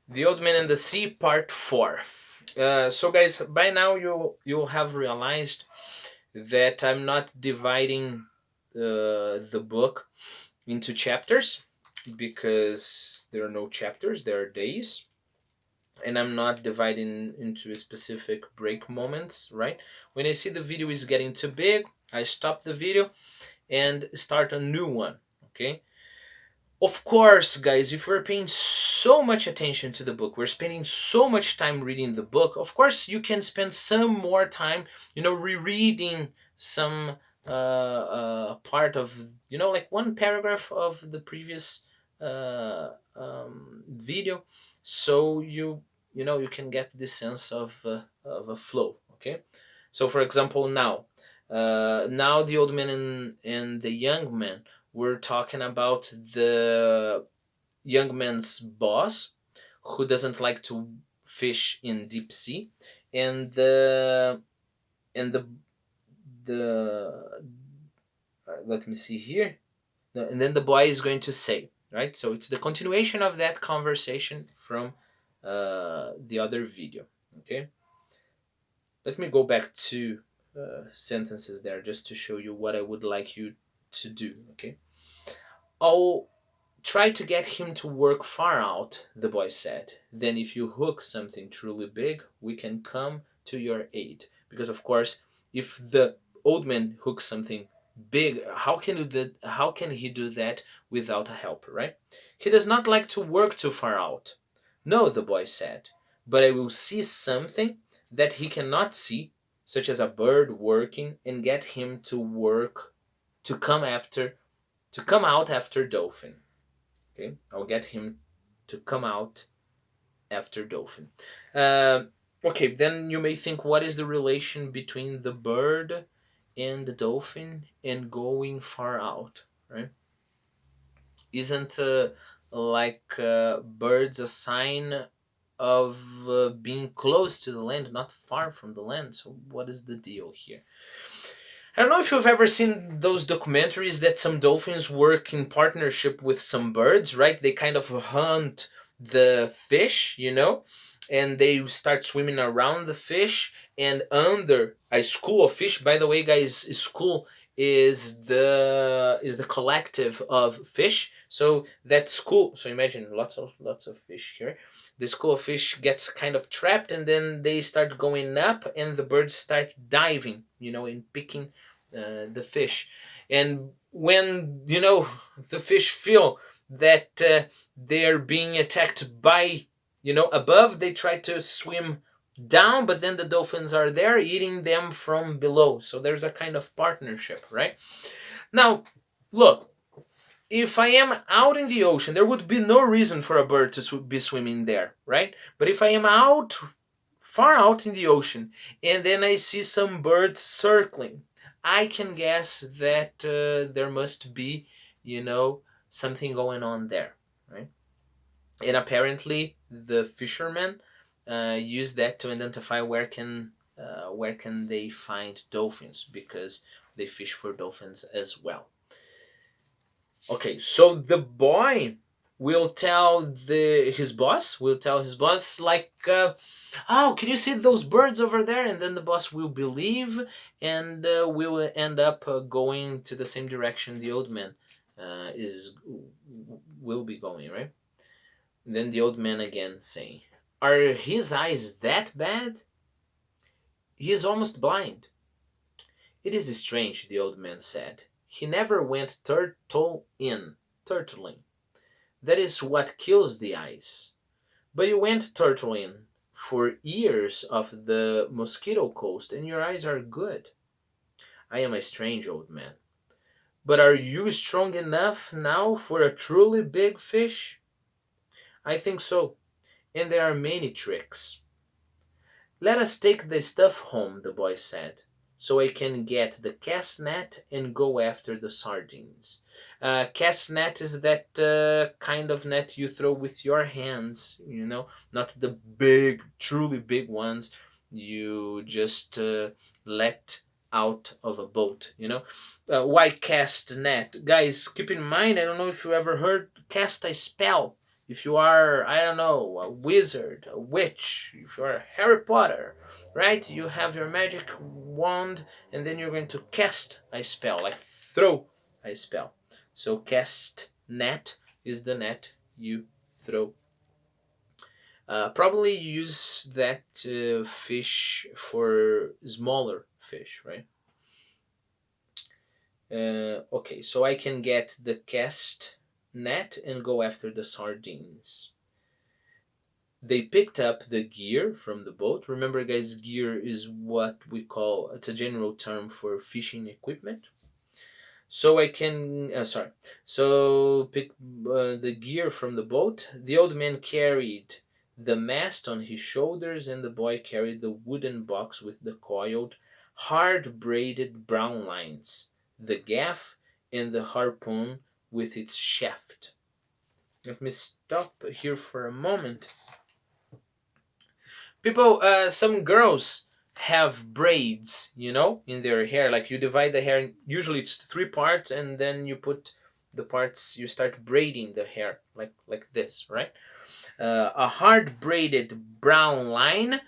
The Old Man and the Sea, Part 4. So, guys, by now you'll have realized that I'm not dividing the book into chapters because there are no chapters, there are days, and I'm not dividing into specific break moments, right? When I see the video is getting too big, I stop the video and start a new one, okay? Of course, guys, if we're paying so much attention to the book, we're spending so much time reading the book, of course, you can spend some more time, rereading some part of, like one paragraph of the previous video. So you can get this sense of a flow, okay? So, for example, now the old man and the young man, we're talking about the young man's boss who doesn't like to fish in deep sea, and the let me see here. And then the boy is going to say, right? So it's the continuation of that conversation from the other video. Okay, let me go back to sentences there just to show you what I would like you to do. Okay, I'll try to get him to work far out, the boy said. Then, if you hook something truly big, we can come to your aid. Because, of course, if the old man hooks something big, how can he do that without a helper, right? He does not like to work too far out. No, the boy said, but I will see something that he cannot see, such as a bird working, and get him to work to come after to come out after dolphin. Okay, I'll get him to come out after dolphin. Uh, okay, then you may think, what is the relation between the bird and the dolphin and going far out, right? Isn't birds a sign of being close to the land, not far from the land? So what is the deal here? I don't know if you've ever seen those documentaries that some dolphins work in partnership with some birds, right? They kind of hunt the fish, and they start swimming around the fish and under a school of fish. By the way, guys, school is the collective of fish. So that school, so imagine lots of fish here. The school of fish gets kind of trapped, and then they start going up, and the birds start diving, and picking the fish. And when the fish feel that they're being attacked by above, they try to swim down, but then the dolphins are there eating them from below. So there's a kind of partnership, right? Now, look, if I am out in the ocean, there would be no reason for a bird to be swimming there, right? But if I am out, far out in the ocean, and then I see some birds circling, I can guess that there must be, something going on there, right? And apparently, the fishermen use that to identify where can they find dolphins, because they fish for dolphins as well. Okay, so the boy will tell his boss, like, oh, can you see those birds over there? And then the boss will believe, and will end up going to the same direction the old man is will be going, right? And then the old man again saying, are his eyes that bad? He is almost blind. It is strange, the old man said. He never went turtling. That is what kills the eyes. But you went turtling for years off the Mosquito Coast, and your eyes are good. I am a strange old man. But are you strong enough now for a truly big fish? I think so, and there are many tricks. Let us take the stuff home, the boy said, so I can get the cast net and go after the sardines. Cast net is that kind of net you throw with your hands, not the big, truly big ones you just let out of a boat. Why cast net? Guys, keep in mind, I don't know if you ever heard cast a spell. If you are, I don't know, a wizard, a witch, if you are Harry Potter, right? You have your magic wand, and then you're going to cast a spell, like throw a spell. So cast net is the net you throw. Probably use that fish for smaller fish, right? Okay, so I can get the cast net and go after the sardines. They picked up the gear from the boat. Remember, guys, gear is what we call, it's a general term for fishing equipment. So I can, sorry. So pick the gear from the boat. The old man carried the mast on his shoulders, and the boy carried the wooden box with the coiled, hard-braided brown lines, the gaff, and the harpoon with its shaft. Let me stop here for a moment. People, some girls have braids, in their hair. Like you divide the hair, usually it's three parts, and then you put the parts, you start braiding the hair like this, right? A hard braided brown line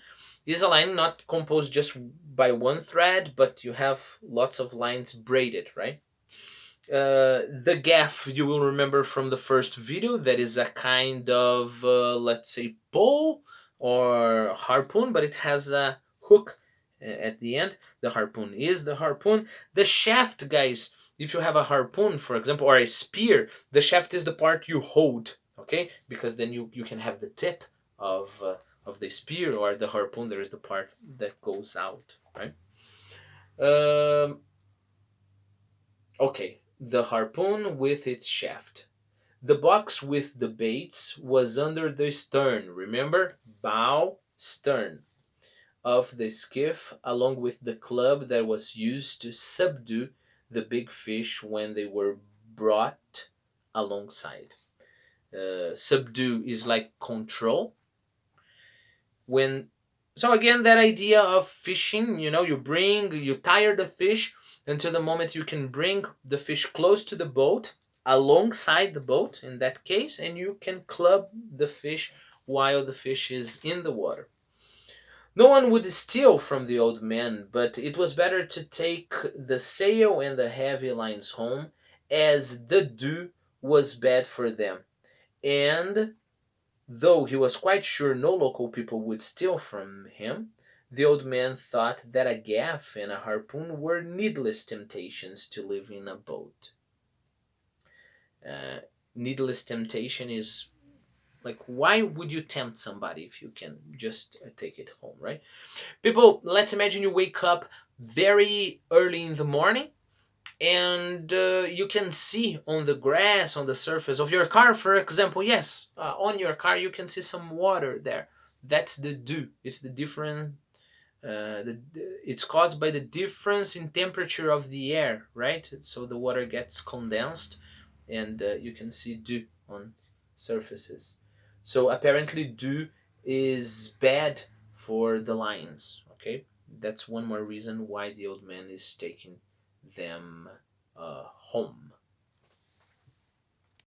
is a line not composed just by one thread, but you have lots of lines braided, right? The gaff, you will remember from the first video, that is a kind of, let's say, pole or harpoon, but it has a hook at the end. The harpoon is the harpoon. The shaft, guys, if you have a harpoon, for example, or a spear, the shaft is the part you hold, okay? Because then you can have the tip of the spear, or the harpoon, there is the part that goes out, right? Um, Okay, the harpoon with its shaft. The box with the baits was under the stern, remember? Bow, stern of the skiff, along with the club that was used to subdue the big fish when they were brought alongside. Subdue is like control. When so again, that idea of fishing, you tire the fish until the moment you can bring the fish close to the boat, alongside the boat in that case, and you can club the fish while the fish is in the water. No one would steal from the old man, but it was better to take the sail and the heavy lines home, as the dew was bad for them, and though he was quite sure no local people would steal from him, the old man thought that a gaff and a harpoon were needless temptations to live in a boat. Uh, Needless temptation is like, why would you tempt somebody if you can just take it home, right? People, let's imagine you wake up very early in the morning, and you can see on the grass, on the surface of your car, for example, yes, on your car you can see some water there. That's the dew. It's the different it's caused by the difference in temperature of the air, right? So the water gets condensed, and you can see dew on surfaces. So apparently dew is bad for the lions, okay? That's one more reason why the old man is taking them home.